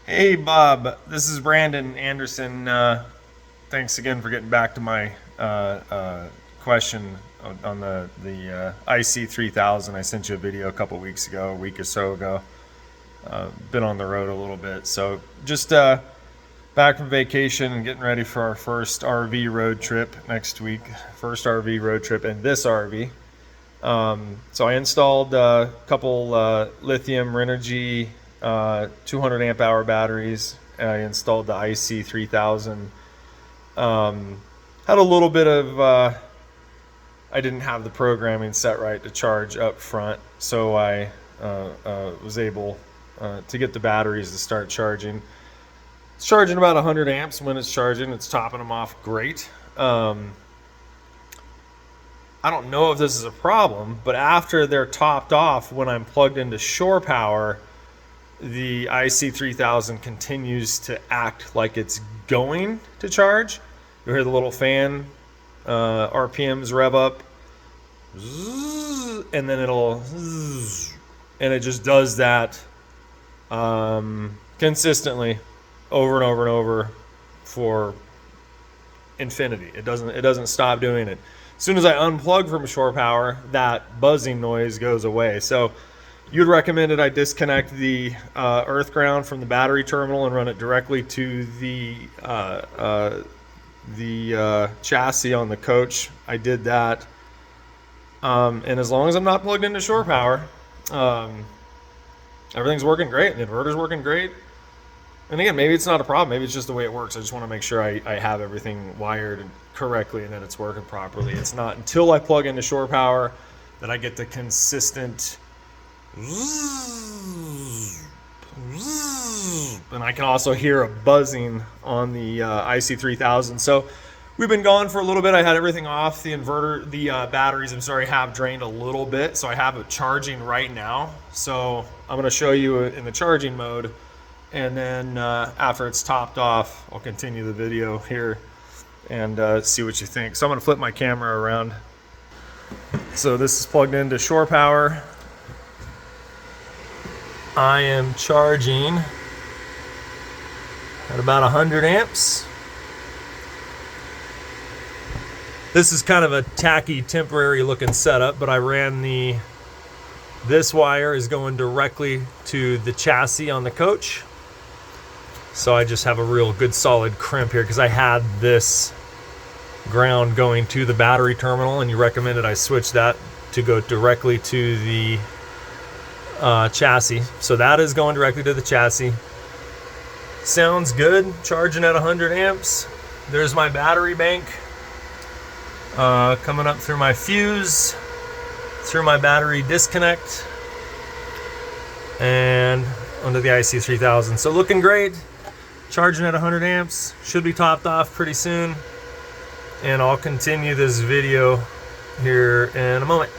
Hey Bob, this is Brandon Anderson. Thanks again for getting back to my question on the IC 3000. I sent you a video a couple weeks ago, a week or so ago. Been on the road a little bit, so just back from vacation and getting ready for our first RV road trip next week. First RV road trip in this RV. So I installed a couple lithium Renogy 200 amp hour batteries. I installed the IC 3000. Had a little bit of, I didn't have the programming set right to charge up front, so I was able to get the batteries to start charging. It's charging about 100 amps when it's charging. It's topping them off great. I don't know if this is a problem, but after they're topped off, when I'm plugged into shore power, the IC3000 continues to act like it's going to charge. You hear the little fan RPMs rev up, and then it'll, and it just does that consistently over and over and over for infinity. It doesn't stop doing it. As soon as I unplug from shore power, that buzzing noise goes away. So you'd recommended I disconnect the earth ground from the battery terminal and run it directly to the chassis on the coach. I did that, and as long as I'm not plugged into shore power, everything's working great. The inverter's working great. And again, maybe it's not a problem. Maybe it's just the way it works. I just want to make sure I have everything wired correctly and that it's working properly. It's not until I plug into shore power that I get the consistent and I can also hear a buzzing on the IC3000. So we've been gone for a little bit. I had everything off. The inverter, the batteries, have drained a little bit. So I have it charging right now. So I'm going to show you in the charging mode. And then after it's topped off, I'll continue the video here and see what you think. So I'm going to flip my camera around. So this is plugged into shore power. I am charging at about 100 amps. This is kind of a tacky, temporary looking setup, but I ran this wire is going directly to the chassis on the coach. So I just have a real good solid crimp here because I had this ground going to the battery terminal, and you recommended I switch that to go directly to the chassis. So that is going directly to the chassis. Sounds good. Charging at 100 amps. There's my battery bank coming up through my fuse, through my battery disconnect, and onto the IC3000. So looking great. Charging at 100 amps, should be topped off pretty soon, and I'll continue this video here in a moment.